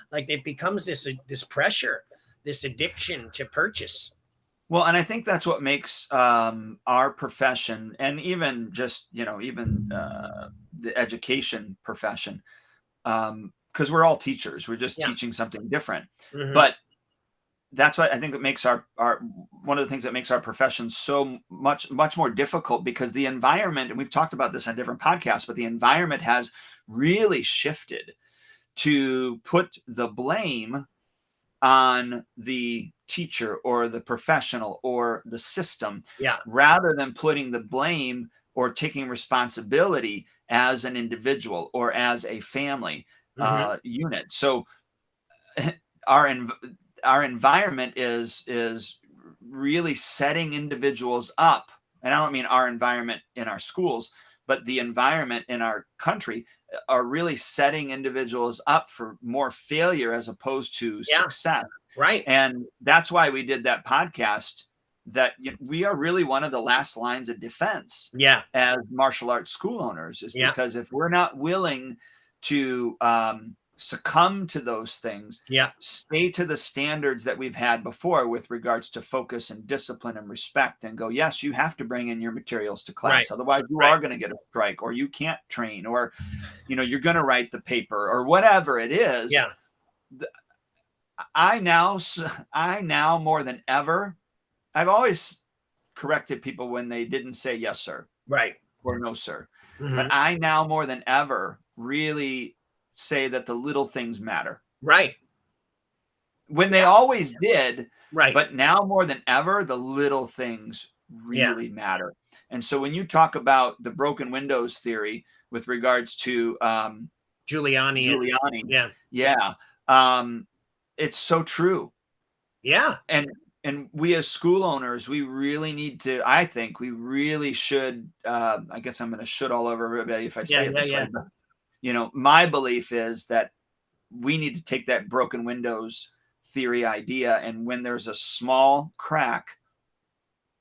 Like it becomes this pressure, this addiction to purchase. Well, and I think that's what makes our profession, and even just the education profession, because we're all teachers. We're just Yeah. teaching something different. Hmm. But that's what I think it makes our one of the things that makes our profession so much more difficult, because the environment, and we've talked about this on different podcasts, but the environment has really shifted to put the blame on the teacher or the professional or the system, Yeah. rather than putting the blame or taking responsibility as an individual or as a family Hmm. unit. So our our environment is really setting individuals up, and I don't mean our environment in our schools, but the environment in our country are really setting individuals up for more failure as opposed to Yeah. success. Right. And that's why we did that podcast, that we are really one of the last lines of defense Yeah. as martial arts school owners, is Yeah. because if we're not willing to succumb to those things, Yeah. stay to the standards that we've had before with regards to focus and discipline and respect, and go, yes, you have to bring in your materials to Right. class. Otherwise, you Right. are going to get a strike, or you can't train, or, you're going to write the paper, or whatever it is. Yeah. I now more than ever, I've always corrected people when they didn't say yes, sir, Right. or no, sir. Hmm. But I now more than ever really say that the little things matter. Right. When they always did, Right. but now more than ever, the little things Yeah. really matter. And so when you talk about the broken windows theory with regards to Giuliani. Giuliani, Yeah. yeah, it's so true. Yeah. And we as school owners, we really need to, I think we really should, I guess I'm going to should all over everybody if I Yeah. say it Yeah. this Yeah. way, but my belief is that we need to take that broken windows theory idea, and when there's a small crack,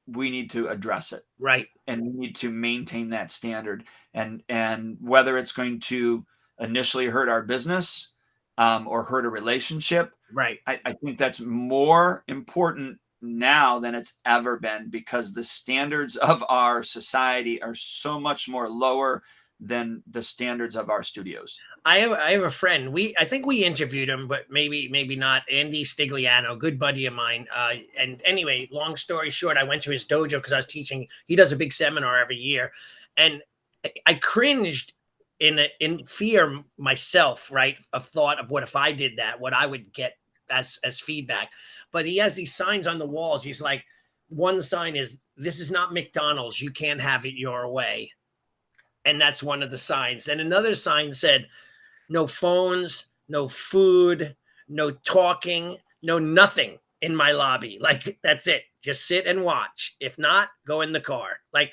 we need to address it, Right. and we need to maintain that standard. And whether it's going to initially hurt our business, or hurt a relationship, Right. I think that's more important now than it's ever been, because the standards of our society are so much more lower than the standards of our studios. I have a friend. I think we interviewed him, but maybe not. Andy Stigliano, good buddy of mine. And anyway, long story short, I went to his dojo because I was teaching. He does a big seminar every year, and I cringed in fear myself, right? Of thought of what if I did that, what I would get as feedback. But he has these signs on the walls. He's like, one sign is, "This is not McDonald's. You can't have it your way." And that's one of the signs. And another sign said, no phones, no food, no talking, no nothing in my lobby. Like that's it. Just sit and watch. If not, go in the car. Like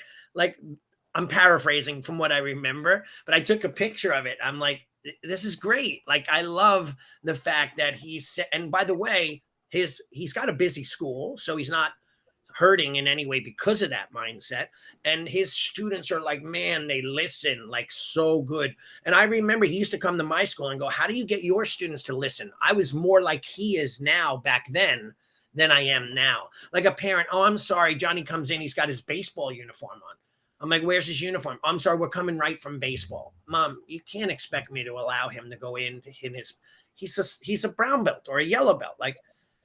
I'm paraphrasing from what I remember, but I took a picture of it. I'm like, this is great. Like I love the fact that and by the way, he's got a busy school, so he's not hurting in any way because of that mindset. And his students are like, man, they listen like so good. And I remember he used to come to my school and go, how do you get your students to listen? I was more like he is now back then than I am now. Like a parent, oh, I'm sorry, Johnny comes in, he's got his baseball uniform on. I'm like, where's his uniform? I'm sorry, we're coming right from baseball. Mom, you can't expect me to allow him to go in his, he's a brown belt or a yellow belt. Like,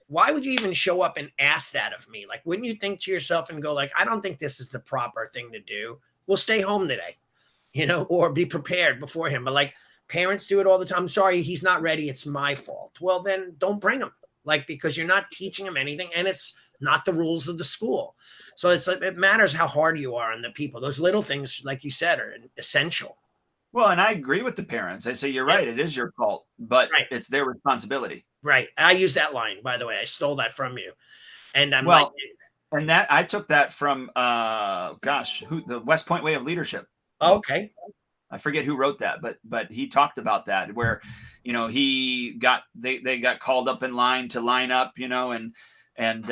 why would you even show up and ask that of me? Like, wouldn't you think to yourself and go like, I don't think this is the proper thing to do. We'll stay home today, or be prepared before him. But like parents do it all the time. I'm sorry, he's not ready. It's my fault. Well, then don't bring him, like, because you're not teaching him anything and it's not the rules of the school. So it's like, it matters how hard you are on the people. Those little things, like you said, are essential. Well, and I agree with the parents. I say, you're right. It is your fault, but Right. it's their responsibility. Right. I use that line, by the way. I stole that from you. And I'm well, like, and that I took that from, the West Point Way of Leadership. Okay. I forget who wrote that, but he talked about that where, he got, they got called up in line to line up, and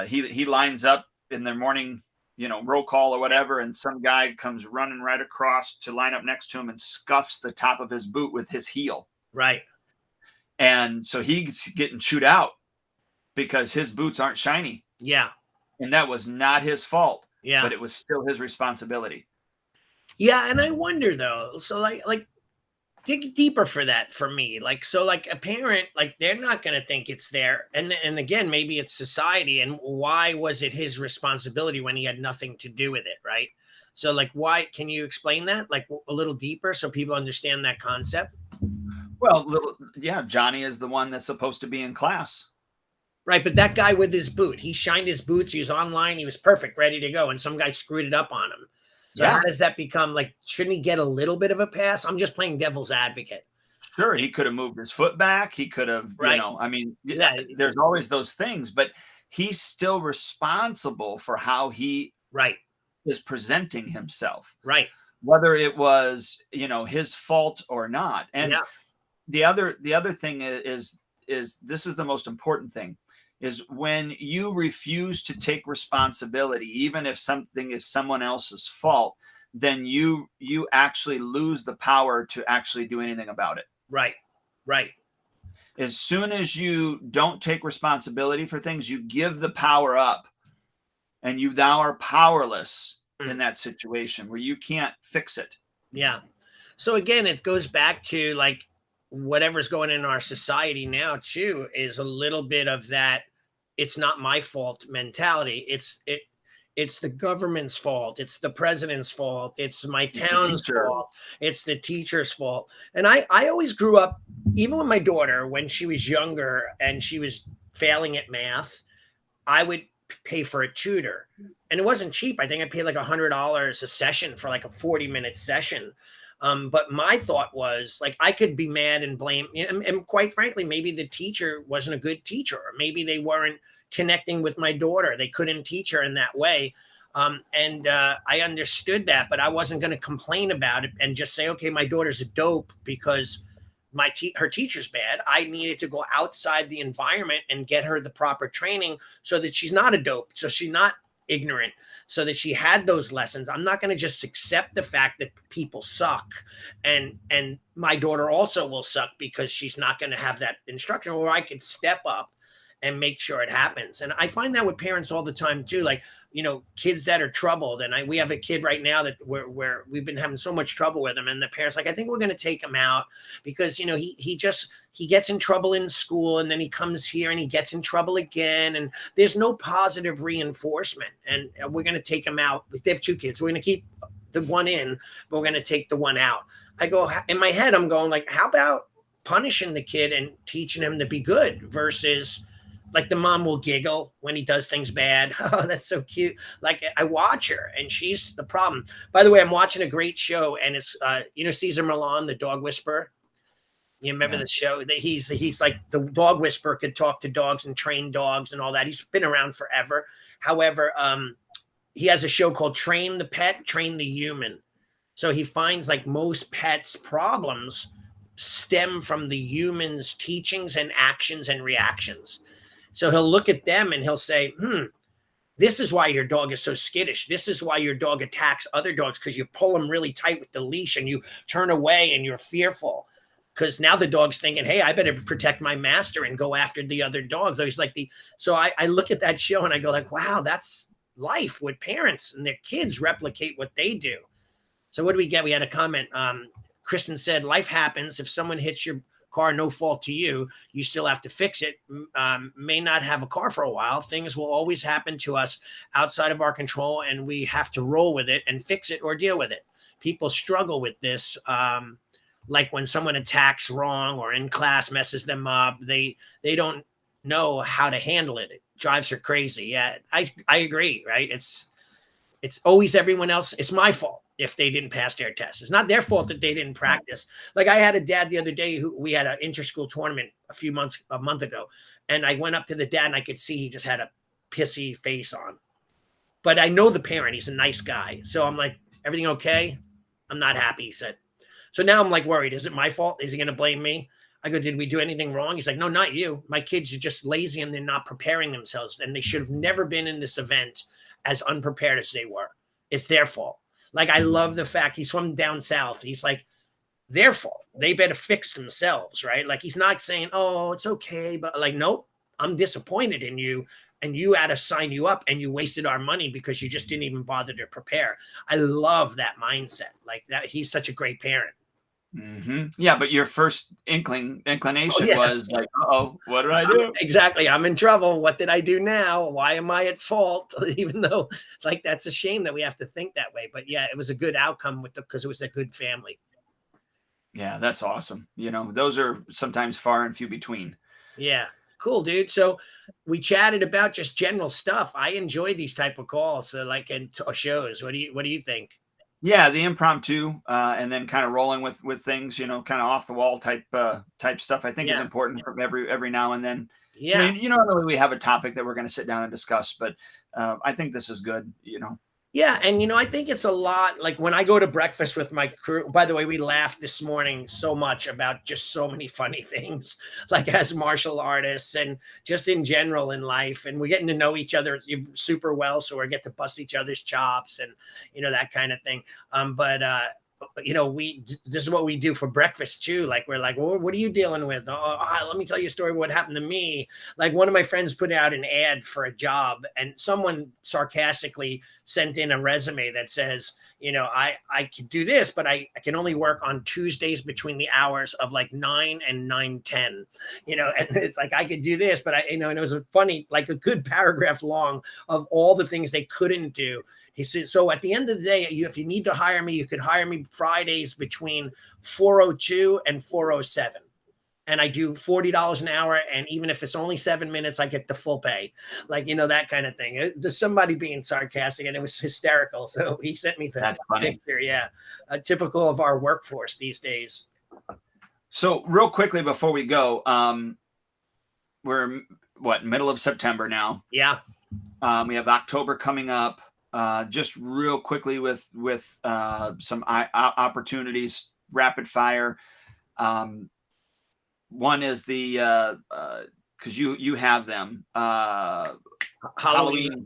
he lines up in their morning, roll call or whatever. And some guy comes running right across to line up next to him and scuffs the top of his boot with his heel. Right. And so he's getting chewed out because his boots aren't shiny. Yeah. And that was not his fault. Yeah. But it was still his responsibility. Yeah. And I wonder though, so like dig deeper for that for me. Like, so like a parent, like they're not going to think it's there. And again, maybe it's society. And why was it his responsibility when he had nothing to do with it? Right. So like, why, can you explain that like a little deeper so people understand that concept? Well, Johnny is the one that's supposed to be in class. Right, but that guy with his boot, he shined his boots, he was online, he was perfect, ready to go, and some guy screwed it up on him. So how does that become, like, shouldn't he get a little bit of a pass? I'm just playing devil's advocate. Sure, he could have moved his foot back. He could have, there's always those things, but he's still responsible for how he is presenting himself. Right. Whether it was, his fault or not. And the other thing is this is the most important thing, is when you refuse to take responsibility, even if something is someone else's fault, then you actually lose the power to actually do anything about it. Right. Right. As soon as you don't take responsibility for things, you give the power up, and you now are powerless in that situation where you can't fix it. Yeah. So again, it goes back to like whatever's going in our society now too, is a little bit of that it's not my fault mentality. It's the government's fault. It's the president's fault. It's my town's fault. It's the teacher's fault. And I always grew up, even with my daughter, when she was younger and she was failing at math, I would pay for a tutor. And it wasn't cheap. I think I paid like $100 a session for like a 40-minute session. But my thought was like, I could be mad and blame, and quite frankly, maybe the teacher wasn't a good teacher, or maybe they weren't connecting with my daughter. They couldn't teach her in that way. I understood that, but I wasn't going to complain about it and just say, okay, my daughter's a dope because her teacher's bad. I needed to go outside the environment and get her the proper training so that she's not a dope. So she's not ignorant, so that she had those lessons. I'm not going to just accept the fact that people suck and my daughter also will suck because she's not going to have that instruction, or I could step up and make sure it happens. And I find that with parents all the time too, like, kids that are troubled. And we have a kid right now that we've been having so much trouble with him, and the parents like, I think we're going to take him out because, he gets in trouble in school, and then he comes here and he gets in trouble again. And there's no positive reinforcement, and we're going to take him out. They have 2 kids. We're going to keep the one in, but we're going to take the one out. I go, in my head, I'm going like, how about punishing the kid and teaching him to be good versus, like, the mom will giggle when he does things bad. Oh, that's so cute. Like, I watch her and she's the problem. By the way, I'm watching a great show, and it's, Cesar Millan, the dog whisperer. You remember the show? He's like the dog whisperer, could talk to dogs and train dogs and all that. He's been around forever. However, he has a show called Train the Pet, Train the Human. So he finds like most pets' problems stem from the human's teachings and actions and reactions. So he'll look at them and he'll say, this is why your dog is so skittish. This is why your dog attacks other dogs, because you pull them really tight with the leash and you turn away and you're fearful. because now the dog's thinking, hey, I better protect my master and go after the other dogs. So he's like so I look at that show and I go like, wow, that's life with parents and their kids replicate what they do. So what do we get? We had a comment. Kristen said, life happens. If someone hits your car, no fault to you, you still have to fix it. May not have a car for a while. Things will always happen to us outside of our control, and we have to roll with it and fix it or deal with it. People struggle with this. Like when someone attacks wrong or in class messes them up, they don't know how to handle it. It drives her crazy. Yeah, I agree, right? It's always everyone else. It's my fault if they didn't pass their test. It's not their fault that they didn't practice. Like I had a dad the other day who we had an inter-school tournament a month ago. And I went up to the dad and I could see he just had a pissy face on. But I know the parent, he's a nice guy. So I'm like, everything okay? I'm not happy, he said. So now I'm like worried. Is it my fault? Is he going to blame me? I go, did we do anything wrong? He's like, no, not you. My kids are just lazy and they're not preparing themselves. And they should have never been in this event as unprepared as they were. It's their fault. Like, I love the fact he's from down south. He's like, their fault. They better fix themselves, right? Like, he's not saying, oh, it's okay. But like, nope, I'm disappointed in you. And you had to sign you up and you wasted our money because you just didn't even bother to prepare. I love that mindset. Like that. He's such a great parent. Mm-hmm. Yeah, but your first inclination was like, oh, what did I do? Exactly. I'm in trouble. What did I do now? Why am I at fault? Even though, like, that's a shame that we have to think that way. But yeah, it was a good outcome because it was a good family. Yeah, that's awesome. You know, those are sometimes far and few between. Yeah. Cool, dude. So we chatted about just general stuff. I enjoy these type of calls, like in shows. What do you think? Yeah, the impromptu, and then kind of rolling with things, you know, kind of off the wall type stuff. I think is important from every now and then. Yeah, I mean, normally we have a topic that we're going to sit down and discuss, but I think this is good. You know. Yeah, and I think it's a lot like when I go to breakfast with my crew. By the way, we laughed this morning so much about just so many funny things, like as martial artists and just in general in life. And we're getting to know each other super well, so we get to bust each other's chops and that kind of thing. This is what we do for breakfast too. Like we're like, well, what are you dealing with? Let me tell you a story of what happened to me. Like one of my friends put out an ad for a job and someone sarcastically sent in a resume that says, I can do this, but I can only work on Tuesdays between the hours of like 9 and 9:10, and it's like, I could do this, but and it was a funny, like a good paragraph long of all the things they couldn't do. He said, so at the end of the day, if you need to hire me, you could hire me Fridays between 4:02 and 4:07. And I do $40 an hour. And even if it's only 7 minutes, I get the full pay. Like, that kind of thing. There's somebody being sarcastic and it was hysterical. So he sent me that picture. Yeah. Typical of our workforce these days. So real quickly before we go, we're middle of September now. Yeah. We have October coming up. Just real quickly with some opportunities, rapid fire. One is the because you have them Halloween.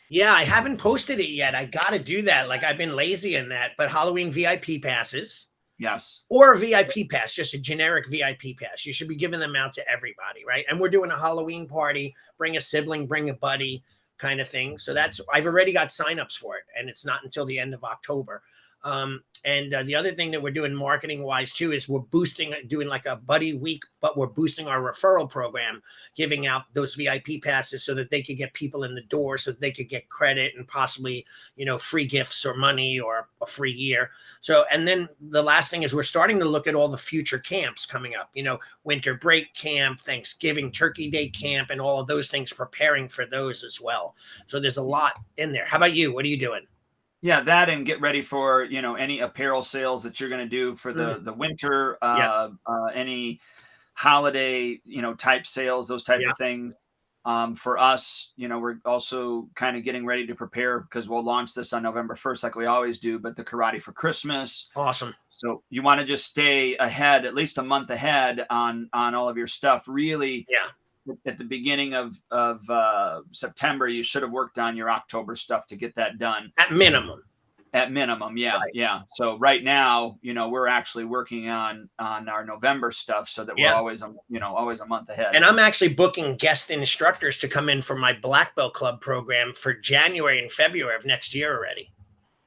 Yeah, I haven't posted it yet. I got to do that. Like I've been lazy in that, but Halloween VIP passes. Yes. Or a VIP pass, just a generic VIP pass. You should be giving them out to everybody, right? And we're doing a Halloween party. Bring a sibling, bring a buddy. Kind of thing. So I've already got signups for it, and it's not until the end of October. And the other thing that we're doing marketing wise too is we're doing like a buddy week, but we're boosting our referral program, giving out those VIP passes so that they could get people in the door, so that they could get credit and possibly, free gifts or money or a free year. So, and then the last thing is we're starting to look at all the future camps coming up, winter break camp, Thanksgiving, Turkey Day camp, and all of those things, preparing for those as well. So there's a lot in there. How about you? What are you doing? Yeah, that and get ready for, any apparel sales that you're going to do for the winter, any holiday, type sales, those type of things. For us, we're also kind of getting ready to prepare because we'll launch this on November 1st, like we always do, but the Karate for Christmas. Awesome. So you want to just stay ahead, at least a month ahead on all of your stuff. Really. Yeah. At the beginning of September, you should have worked on your October stuff to get that done. At minimum. At minimum, yeah, Right. yeah. So right now, we're actually working on our November stuff so that we're Yeah. always, always a month ahead. And I'm actually booking guest instructors to come in for my Black Belt Club program for January and February of next year already.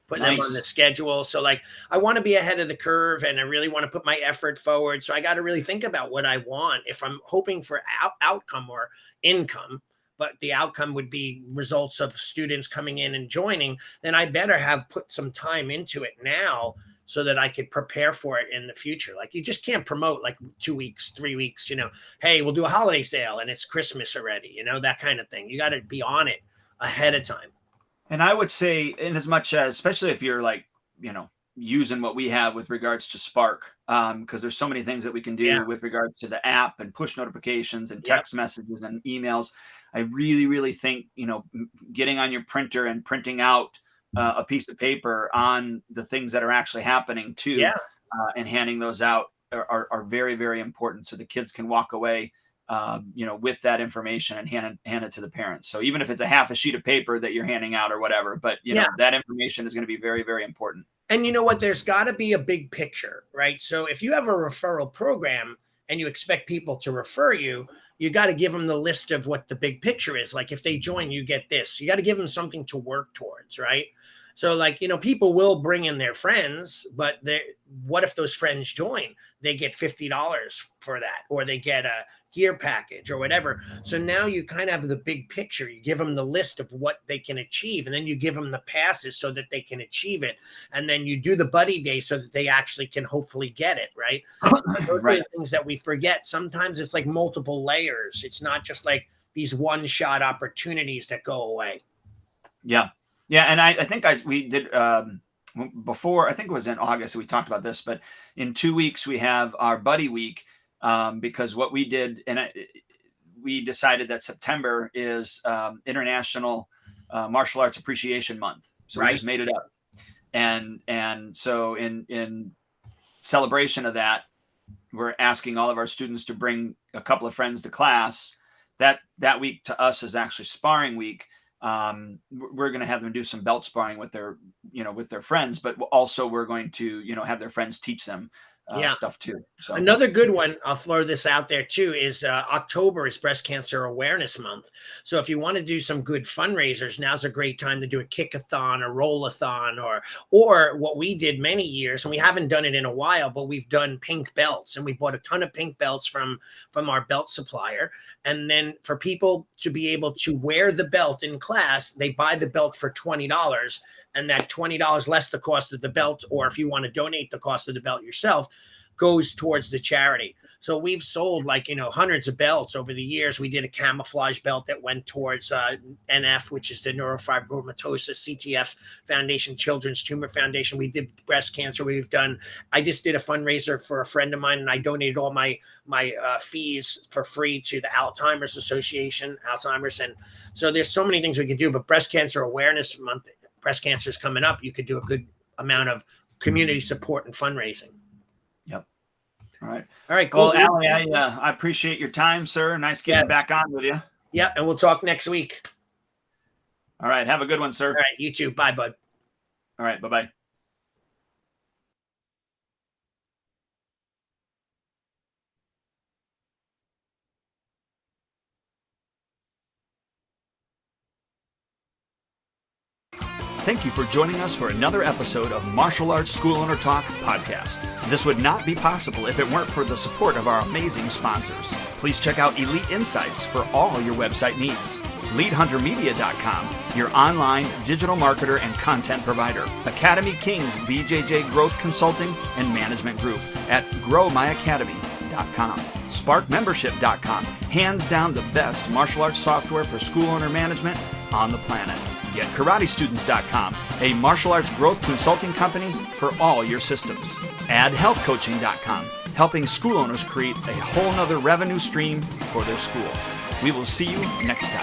Putting them on the Nice. schedule. So like I want to be ahead of the curve and I really want to put my effort forward. So I got to really think about what I want. If I'm hoping for outcome or income, but the outcome would be results of students coming in and joining, then I better have put some time into it now so that I could prepare for it in the future. Like you just can't promote like 2 weeks, 3 weeks, hey, we'll do a holiday sale and it's Christmas already, that kind of thing. You got to be on it ahead of time. And I would say, in as much as, especially if you're like, using what we have with regards to Spark, because there's so many things that we can do with regards to the app and push notifications and text messages and emails. I really, really think, getting on your printer and printing out a piece of paper on the things that are actually happening too, and handing those out are very, very important. So the kids can walk away, with that information and hand it to the parents. So even if it's a half a sheet of paper that you're handing out or whatever, but that information is going to be very, very important. And you know what? There's got to be a big picture, right? So if you have a referral program and you expect people to refer you, you got to give them the list of what the big picture is. Like if they join, you get this. You got to give them something to work towards, right? So like, people will bring in their friends, but what if those friends join? They get $50 for that, or they get a gear package or whatever. So now you kind of have the big picture. You give them the list of what they can achieve, and then you give them the passes so that they can achieve it. And then you do the buddy day so that they actually can hopefully get it, right? Those Right. are the things that we forget. Sometimes it's like multiple layers. It's not just like these one-shot opportunities that go away. Yeah. Yeah. And I think we did before, I think it was in August, we talked about this, but in 2 weeks we have our buddy week, because what we did, and we decided that September is International Martial Arts Appreciation Month. So we just made it up. And so in celebration of that, we're asking all of our students to bring a couple of friends to class. That week to us is actually sparring week. We're going to have them do some belt sparring with their friends, but also we're going to, have their friends teach them stuff too. So another good one, I'll throw this out there too, is October is Breast Cancer Awareness Month. So if you want to do some good fundraisers, now's a great time to do a kick-a-thon, a roll-a-thon, or what we did many years, and we haven't done it in a while, but we've done pink belts, and we bought a ton of pink belts from our belt supplier. And then for people to be able to wear the belt in class, they buy the belt for $20. And that $20 less the cost of the belt, or if you want to donate the cost of the belt yourself, goes towards the charity. So we've sold hundreds of belts over the years. We did a camouflage belt that went towards NF, which is the Neurofibromatosis CTF Foundation, Children's Tumor Foundation. We did breast cancer. I just did a fundraiser for a friend of mine, and I donated all my fees for free to the Alzheimer's Association, Alzheimer's. And so there's so many things we could do, but Breast Cancer Awareness Month, breast cancer is coming up. You could do a good amount of community support and fundraising. Yep. All right. All right. Cool. Well, Ali, I appreciate your time, sir. Nice getting back on with you. Yeah. And we'll talk next week. All right. Have a good one, sir. All right. You too. Bye, bud. All right. Bye-bye. Thank you for joining us for another episode of Martial Arts School Owner Talk podcast. This would not be possible if it weren't for the support of our amazing sponsors. Please check out Elite Insights for all your website needs. LeadHunterMedia.com, your online digital marketer and content provider. Academy Kings BJJ Growth Consulting and Management Group at GrowMyAcademy.com. SparkMembership.com, hands down the best martial arts software for school owner management on the planet. GetKarateStudents.com, a martial arts growth consulting company for all your systems. AddHealthCoaching.com, helping school owners create a whole nother revenue stream for their school. We will see you next time.